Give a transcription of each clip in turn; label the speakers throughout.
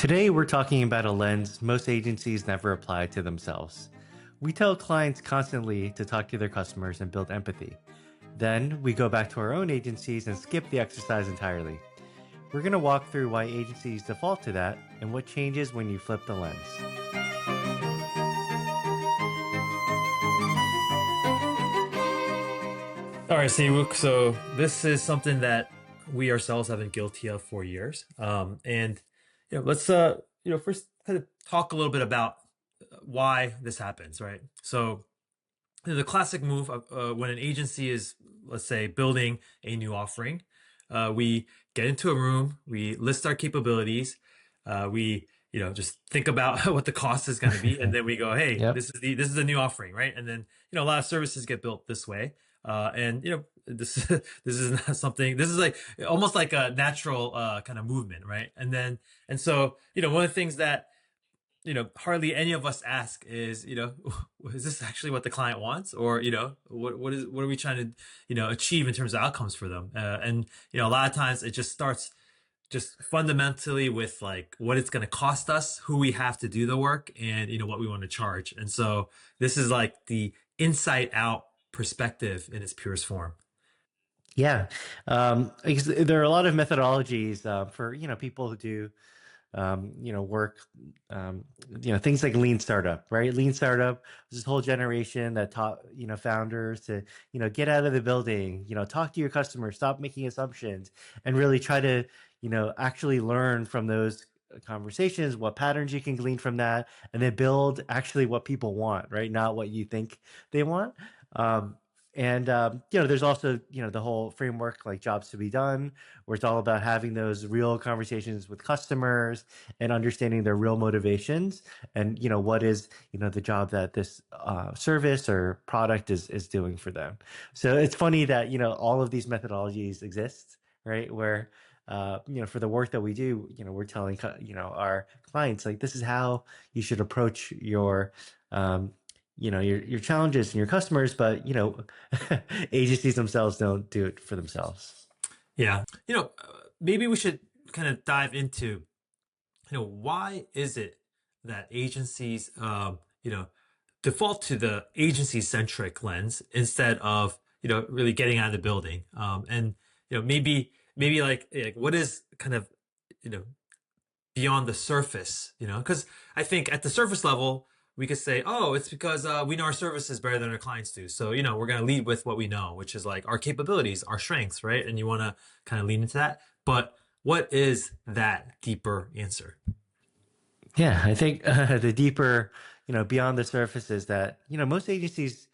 Speaker 1: Today, we're talking about a lens most agencies never apply to themselves. We tell clients constantly to talk to their customers and build empathy. Then, we go back to our own agencies and skip the exercise entirely. We're going to walk through why agencies default to that and what changes when you flip the lens.
Speaker 2: All right, Siwuk. So this is something that we ourselves have been guilty of for years. And let's first kind of talk a little bit about why this happens, right? So the classic move when an agency is, let's say, building a new offering, we get into a room, we list our capabilities, we just think about what the cost is going to be, and then we go, hey,
Speaker 1: Yep.
Speaker 2: this is a new offering, right? And then a lot of services get built this way, and this this is not something. This is like almost like a natural kind of movement, right? And so one of the things that hardly any of us ask is, is this actually what the client wants? Or, what are we trying to, achieve in terms of outcomes for them? And a lot of times it just starts just fundamentally with like what it's going to cost us, who we have to do the work, and, what we want to charge. And so this is like the inside out perspective in its purest form.
Speaker 1: Yeah. Because there are a lot of methodologies for, people who do work, things like lean startup, right? Lean startup was this whole generation that taught, founders to, get out of the building, talk to your customers, stop making assumptions, and really try to, actually learn from those conversations, what patterns you can glean from that, and then build actually what people want, right? Not what you think they want. There's also, the whole framework like jobs to be done, where it's all about having those real conversations with customers and understanding their real motivations and, what is, the job that this service or product is doing for them. So it's funny that, all of these methodologies exist, right? Where, for the work that we do, we're telling, our clients, like, this is how you should approach your challenges and your customers, but agencies themselves don't do it for themselves.
Speaker 2: Yeah. Maybe we should kind of dive into, why is it that agencies, default to the agency-centric lens instead of, really getting out of the building. And, maybe like what is kind of, you know, beyond the surface, because I think at the surface level, we could say, oh, it's because we know our services better than our clients do. So, we're going to lead with what we know, which is like our capabilities, our strengths, right? And you want to kind of lean into that. But what is that deeper answer?
Speaker 1: Yeah, I think the deeper, beyond the surface is that, most agencies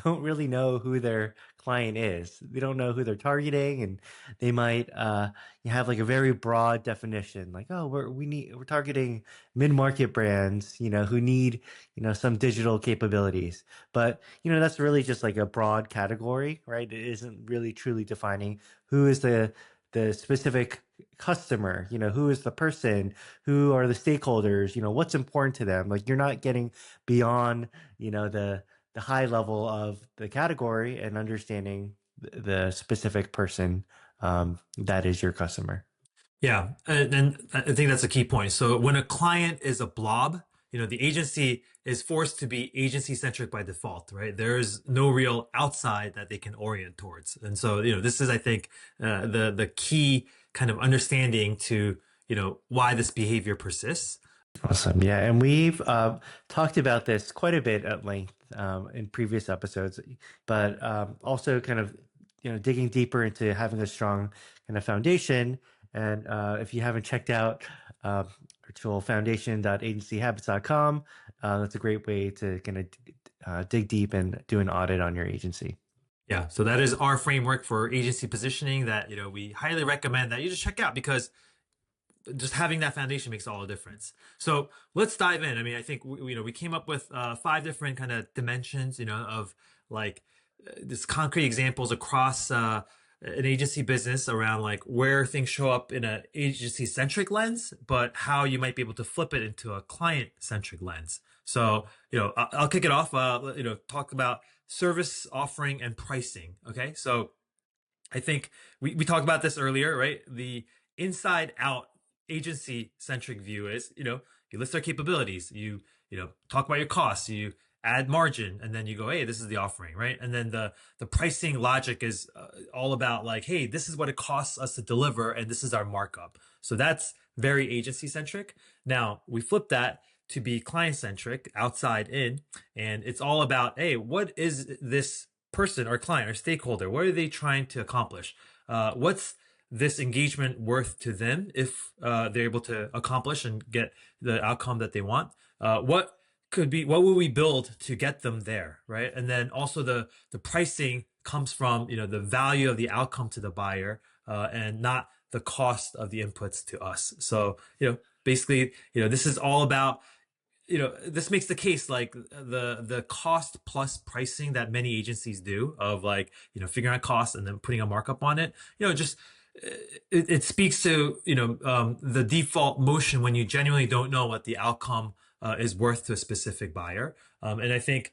Speaker 1: don't really know who their client is. They don't know who they're targeting, and they might you have like a very broad definition, like, oh, we're targeting mid-market brands, who need, some digital capabilities. But, that's really just like a broad category, right? It isn't really truly defining who is the specific customer, who is the person, who are the stakeholders, what's important to them. Like, you're not getting beyond, the high level of the category and understanding the specific person that is your customer.
Speaker 2: Yeah, and I think that's a key point. So when a client is a blob, the agency is forced to be agency-centric by default, right? There is no real outside that they can orient towards. And so, this is, I think, the key kind of understanding to, why this behavior persists.
Speaker 1: Awesome. Yeah. And we've talked about this quite a bit at length in previous episodes, but also kind of, digging deeper into having a strong kind of foundation. And if you haven't checked out our tool, foundation.agencyhabits.com, that's a great way to kind of dig deep and do an audit on your agency.
Speaker 2: Yeah, so that is our framework for agency positioning that, we highly recommend that you just check out because just having that foundation makes all the difference. So let's dive in. I mean, I think we came up with 5 different kind of dimensions, of like this concrete examples across an agency business around like where things show up in an agency-centric lens, but how you might be able to flip it into a client-centric lens. So, I'll kick it off. Talk about service offering and pricing. Okay, so I think we talked about this earlier, right? The inside out agency-centric view is, you list our capabilities, talk about your costs, you add margin, and then you go, hey, this is the offering, right? And then the pricing logic is all about like, hey, this is what it costs us to deliver, and this is our markup. So that's very agency-centric. Now we flip that to be client-centric, outside in, and it's all about, hey, what is this person, our client, our stakeholder, what are they trying to accomplish? What's this engagement worth to them if they're able to accomplish and get the outcome that they want? What will we build to get them there, right? And then also the pricing comes from the value of the outcome to the buyer, and not the cost of the inputs to us. So basically, this is all about, this makes the case like the cost plus pricing that many agencies do of like, figuring out costs and then putting a markup on it. Just it speaks to, the default motion when you genuinely don't know what the outcome is worth to a specific buyer. And I think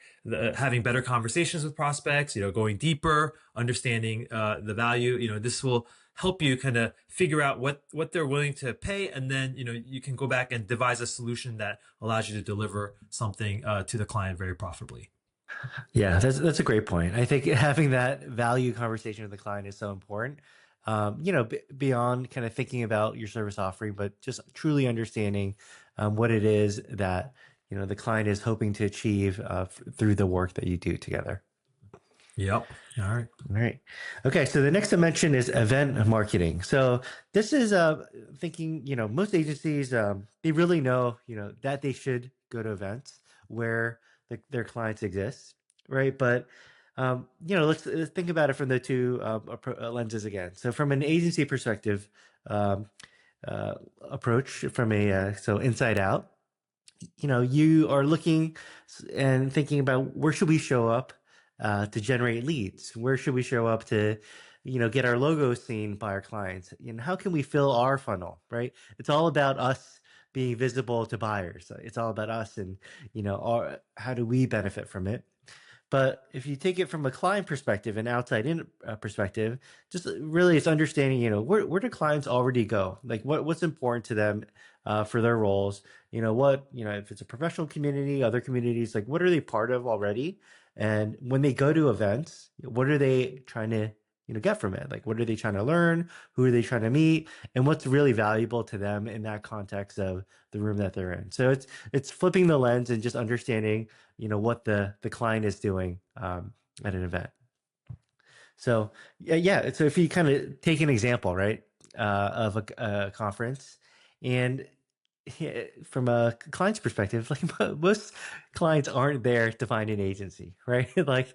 Speaker 2: having better conversations with prospects, going deeper, understanding the value, this will help you kind of figure out what they're willing to pay, and then you can go back and devise a solution that allows you to deliver something to the client very profitably.
Speaker 1: Yeah, that's a great point. I think having that value conversation with the client is so important. Beyond kind of thinking about your service offering, but just truly understanding what it is that the client is hoping to achieve through the work that you do together.
Speaker 2: Yep. All right.
Speaker 1: All right. Okay. So the next dimension is event marketing. So this is thinking, most agencies, they really know, that they should go to events where their clients exist, right? But, let's think about it from the two lenses again. So from an agency perspective, approach from so inside out, you are looking and thinking about where should we show up to generate leads? Where should we show up to, get our logo seen by our clients? How can we fill our funnel, right? It's all about us being visible to buyers. It's all about us and, how do we benefit from it? But if you take it from a client perspective and outside in perspective, just really it's understanding, where do clients already go? Like what's important to them for their roles? If it's a professional community, other communities, like what are they part of already? And when they go to events, what are they trying to, get from it? Like, what are they trying to learn? Who are they trying to meet? And what's really valuable to them in that context of the room that they're in? So it's flipping the lens and just understanding, what the client is doing at an event. So yeah. So if you kind of take an example, right, of a conference, and from a client's perspective, like most clients aren't there to find an agency, right? Like,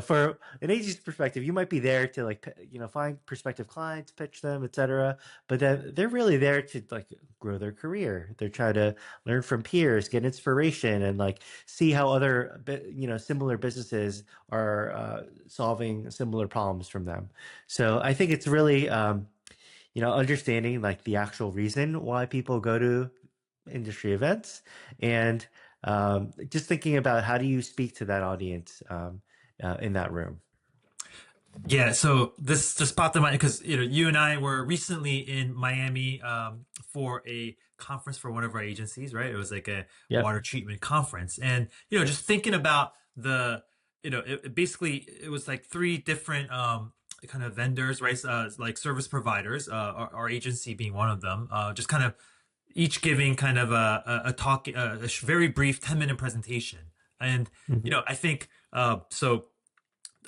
Speaker 1: for an agency perspective, you might be there to like, find prospective clients, pitch them, etc. But then they're really there to like grow their career. They're trying to learn from peers, get inspiration, and like see how other, similar businesses are solving similar problems from them. So I think it's really, understanding like the actual reason why people go to industry events, and just thinking about how do you speak to that audience in that room.
Speaker 2: Yeah, so this just popped in mind because you and I were recently in Miami for a conference for one of our agencies, right? It was like a
Speaker 1: Yep.
Speaker 2: water treatment conference, and just thinking about basically it was like three different kind of vendors, right? Like service providers, our agency being one of them, just kind of each giving kind of a talk, very brief 10-minute presentation, and
Speaker 1: Mhm.
Speaker 2: I think so.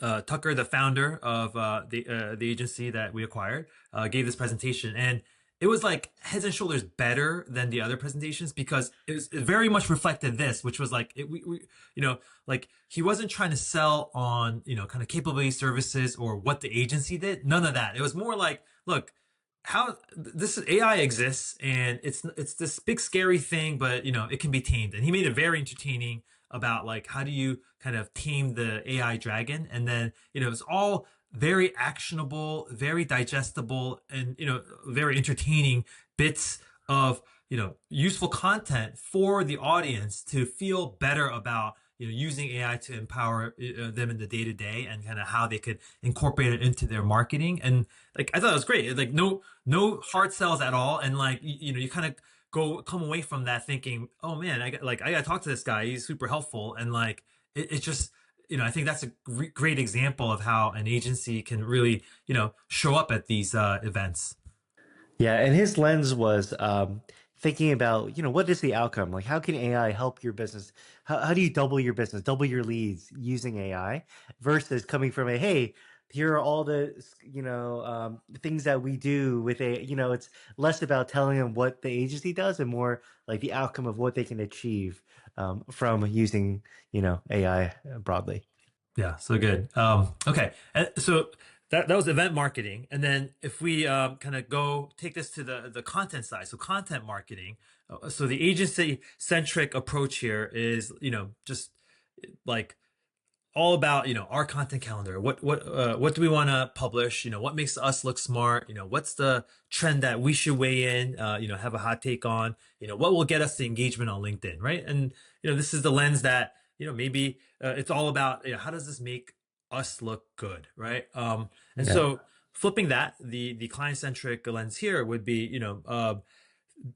Speaker 2: Tucker, the founder of the agency that we acquired, gave this presentation, and it was like heads and shoulders better than the other presentations because it very much reflected this, which was like like he wasn't trying to sell on kind of capability services or what the agency did. None of that. It was more like, look, how this AI exists and it's this big scary thing, but it can be tamed. And he made it very entertaining about like how do you kind of tame the AI dragon, and then it's all very actionable, very digestible, and very entertaining bits of useful content for the audience to feel better about using AI to empower them in the day to day, and kind of how they could incorporate it into their marketing. And like I thought it was great. Like no hard sells at all, and like you kind of come away from that thinking, oh man, I got to talk to this guy. He's super helpful, and like it's just I think that's a great example of how an agency can really show up at these events.
Speaker 1: Yeah, and his lens was thinking about, what is the outcome? Like, how can AI help your business? How do you double your business, double your leads using AI versus coming from a, hey, here are all the, things that we do with it's less about telling them what the agency does and more like the outcome of what they can achieve from using, AI broadly.
Speaker 2: Yeah, so good. Okay, and so that was event marketing, and then if we kind of go take this to the content side, so content marketing. So the agency centric approach here is just like all about our content calendar. What do we want to publish? What makes us look smart? What's the trend that we should weigh in? Have a hot take on. What will get us the engagement on LinkedIn, right? And this is the lens that maybe it's all about how does this make us look good, right? And
Speaker 1: Yeah.
Speaker 2: so flipping that, the client centric lens here would be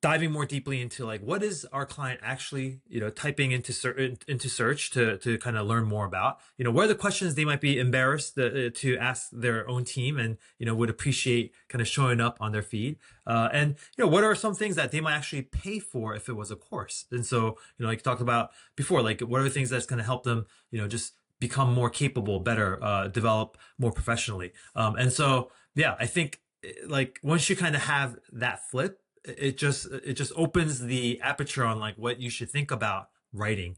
Speaker 2: diving more deeply into like what is our client actually typing into search to kind of learn more about what are the questions they might be embarrassed to ask their own team, and would appreciate kind of showing up on their feed, and what are some things that they might actually pay for if it was a course. And so like you talked about before, like what are the things that's going to help them just become more capable, better, develop more professionally. And so yeah, I think like once you kind of have that flip, it just opens the aperture on like what you should think about writing.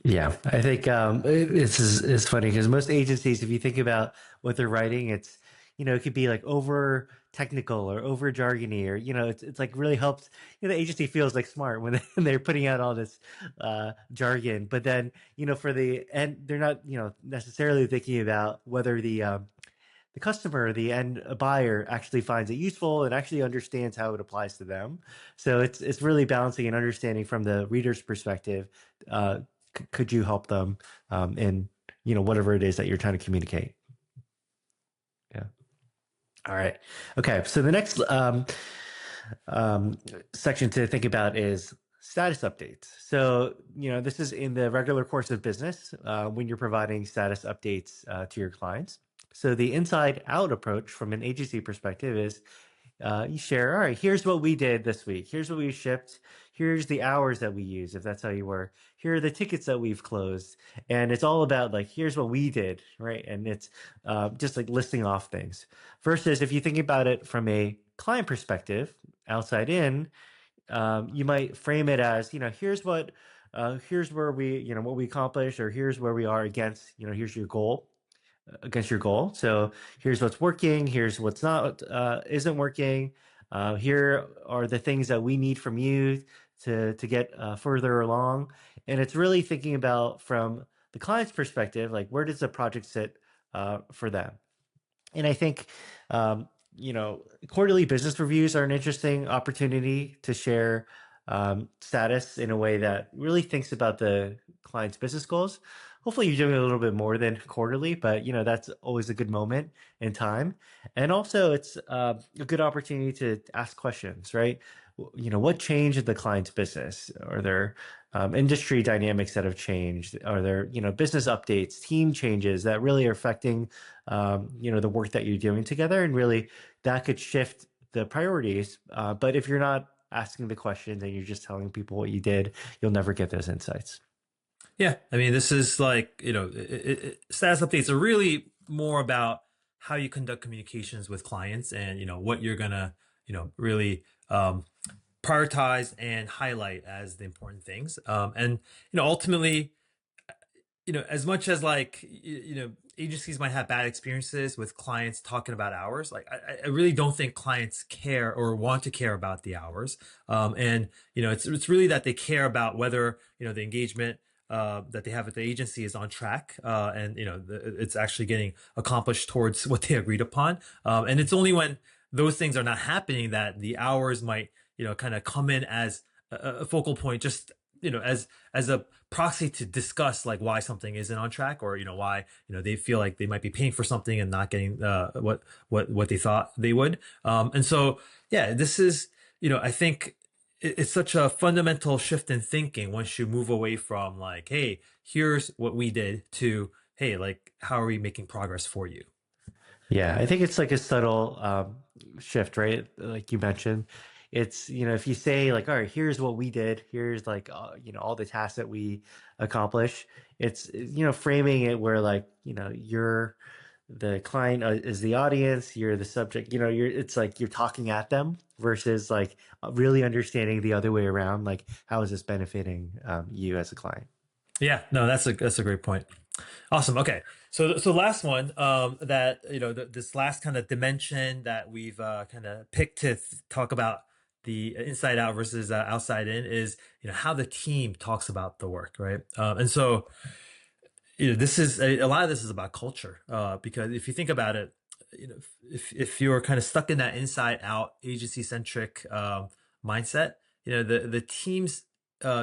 Speaker 1: Yeah, I think this is funny because most agencies, if you think about what they're writing, it's it could be like over technical or over jargony, or it's like really helps. The agency feels like smart when they're putting out all this jargon, but then for the end, they're not necessarily thinking about whether the customer, the end buyer, actually finds it useful and actually understands how it applies to them. So it's really balancing and understanding from the reader's perspective. Could you help them in whatever it is that you're trying to communicate? Yeah. All right. Okay. So the next section to think about is status updates. So this is in the regular course of business when you're providing status updates to your clients. So the inside out approach from an agency perspective is you share, all right, here's what we did this week. Here's what we shipped. Here's the hours that we use, if that's how you work. Here are the tickets that we've closed. And it's all about like, here's what we did, right? And it's just like listing off things. Versus if you think about it from a client perspective, outside in, you might frame it as, here's where we, what we accomplished, or here's where we are against, here's your goal against your goal. So here's what's working. Here's what's not isn't working. Here are the things that we need from you to get further along. And it's really thinking about from the client's perspective, like where does the project sit for them? And I think quarterly business reviews are an interesting opportunity to share status in a way that really thinks about the client's business goals. Hopefully you're doing a little bit more than quarterly, but that's always a good moment in time. And also it's a good opportunity to ask questions, right? What changed in the client's business? Are there industry dynamics that have changed? Are there, business updates, team changes that really are affecting, the work that you're doing together? And really that could shift the priorities. But if you're not asking the questions and you're just telling people what you did, you'll never get those insights.
Speaker 2: Yeah, I mean, this is like status updates are really more about how you conduct communications with clients, and what you're gonna really prioritize and highlight as the important things. And ultimately, as much as like agencies might have bad experiences with clients talking about hours, like I really don't think clients care or want to care about the hours. And it's really that they care about whether the engagement that they have at the agency is on track, and it's actually getting accomplished towards what they agreed upon. And it's only when those things are not happening that the hours might kind of come in as a focal point, just as a proxy to discuss like why something isn't on track, or why they feel like they might be paying for something and not getting what they thought they would. And so yeah, this is I think it's such a fundamental shift in thinking once you move away from like, hey, here's what we did, to hey, like, how are we making progress for you?
Speaker 1: Yeah, I think it's like a subtle shift, right? Like you mentioned, it's, if you say like, all right, here's what we did, here's like, all the tasks that we accomplish, it's, framing it where like, you're the client is the audience, you're the subject, it's like you're talking at them versus like really understanding the other way around, like how is this benefiting you as a client?
Speaker 2: Yeah, no, that's a great point. Awesome. Okay. So last one, that this last kind of dimension that we've kind of picked to talk about the inside out versus outside in is how the team talks about the work, right? And so this is a lot of this is about culture, because if you think about it, if you're kind of stuck in that inside out agency centric mindset, the team's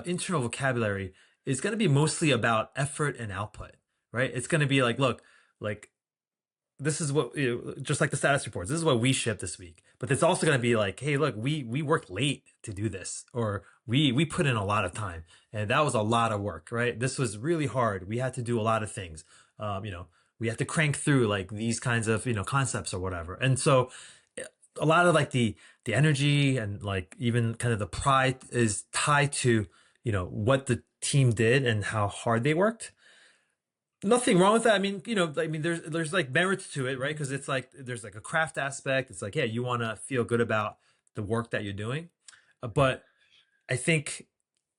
Speaker 2: internal vocabulary is going to be mostly about effort and output, right? It's going to be like, look, like, this is what, just like the status reports, this is what we shipped this week. But it's also going to be like, hey, look, we worked late to do this, or we put in a lot of time, and that was a lot of work, right? This was really hard. We had to do a lot of things. We have to crank through like these kinds of concepts or whatever. And so a lot of like the energy and like even kind of the pride is tied to what the team did and how hard they worked. Nothing wrong with that. I mean, there's like merits to it, right? Because it's like there's like a craft aspect. It's like, yeah, you want to feel good about the work that you're doing. But I think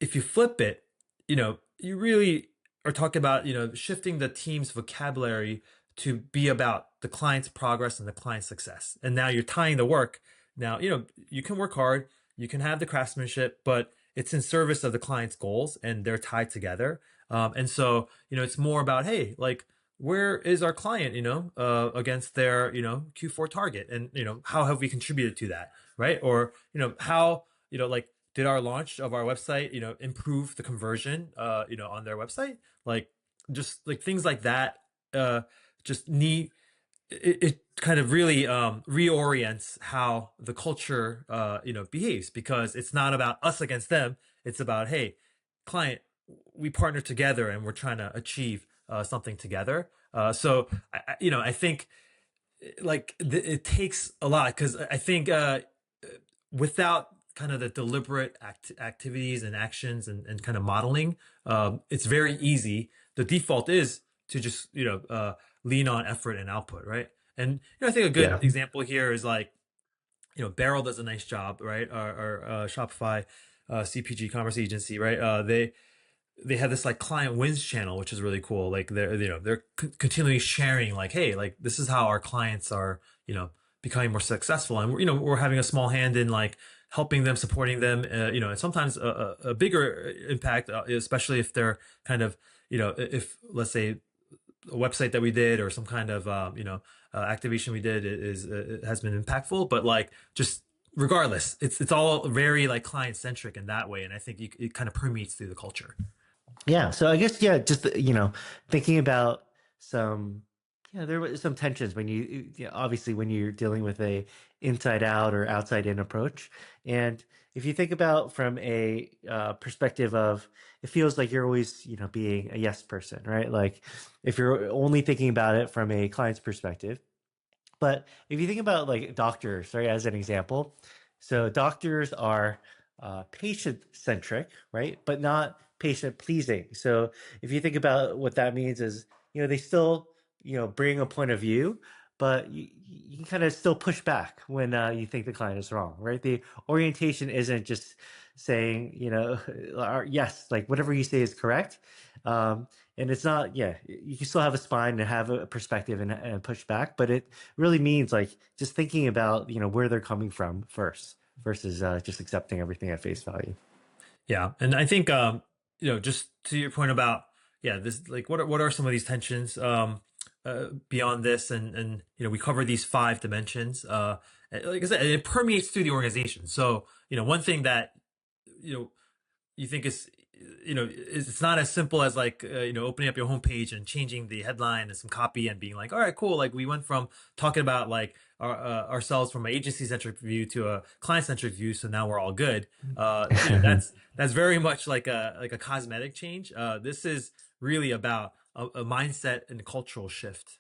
Speaker 2: if you flip it, you really are talking about shifting the team's vocabulary to be about the client's progress and the client's success. And now you're tying the work. Now you can work hard, you can have the craftsmanship, but it's in service of the client's goals, and they're tied together. And so it's more about, hey, like, where is our client against their Q4 target, and how have we contributed to that, right? Or how like, did our launch of our website improve the conversion on their website, like, just like things like that. Just need it kind of really reorients how the culture behaves, because it's not about us against them. It's about, hey, client, we partner together and we're trying to achieve something together. So I think like it takes a lot, because I think without kind of the deliberate activities and actions and kind of modeling, it's very easy. The default is to just lean on effort and output, right? And I think a good
Speaker 1: Yeah.
Speaker 2: example here is like, Barrel does a nice job, right? Our Shopify CPG commerce agency, right? They have this like client wins channel, which is really cool. Like, they're continually sharing like, hey, like, this is how our clients are becoming more successful, and we're having a small hand in like helping them, supporting them, and sometimes a bigger impact, especially if they're kind of if, let's say, a website that we did or some kind of activation we did is has been impactful. But like, just regardless, it's all very like client centric in that way, and I think it kind of permeates through the culture.
Speaker 1: Yeah, so I guess yeah, just thinking about some, there were some tensions when obviously when you're dealing with a inside out or outside in approach, and if you think about from a perspective of, it feels like you're always being a yes person, right? Like if you're only thinking about it from a client's perspective, but if you think about like doctors, right, as an example, so doctors are patient centric, right, but not patient pleasing. So if you think about what that means is, they still, bring a point of view, but you can kind of still push back when you think the client is wrong, right? The orientation isn't just saying, yes, like whatever you say is correct. And it's not, yeah, you can still have a spine and have a perspective and push back, but it really means like just thinking about where they're coming from first versus just accepting everything at face value.
Speaker 2: Yeah, and I think just to your point about, yeah, this, like, what are some of these tensions beyond this, and we cover these five dimensions. Like I said, it permeates through the organization. So one thing that you think is it's not as simple as like opening up your homepage and changing the headline and some copy and being like, all right, cool, like we went from talking about like ourselves from an agency centric view to a client centric view, so now we're all good. That's very much like a cosmetic change. This is really about a mindset and a cultural shift.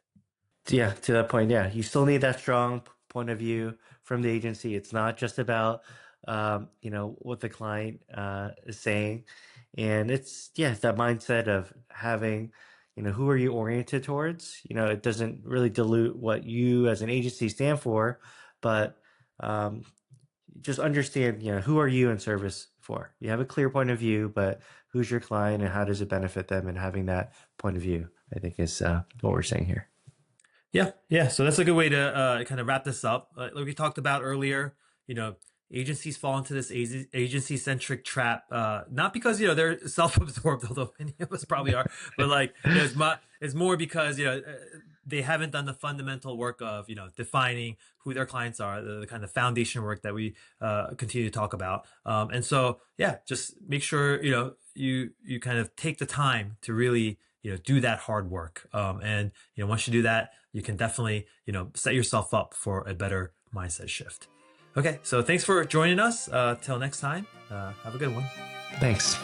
Speaker 1: Yeah, to that point, yeah, you still need that strong point of view from the agency. It's not just about what the client is saying, and it's yeah that mindset of having who are you oriented towards. It doesn't really dilute what you as an agency stand for, but um, just understand who are you in service for. You have a clear point of view, but who's your client and how does it benefit them, and having that point of view, I think, is what we're saying here.
Speaker 2: Yeah, yeah. So that's a good way to kind of wrap this up. Like we talked about earlier, you know, agencies fall into this agency-centric trap, not because they're self-absorbed, although many of us probably are, but like it's more because they haven't done the fundamental work of defining who their clients are, the kind of foundation work that we continue to talk about. And so yeah, just make sure you kind of take the time to really do that hard work. And once you do that, you can definitely set yourself up for a better mindset shift. Okay, so thanks for joining us. Till next time, have a good one.
Speaker 1: Thanks.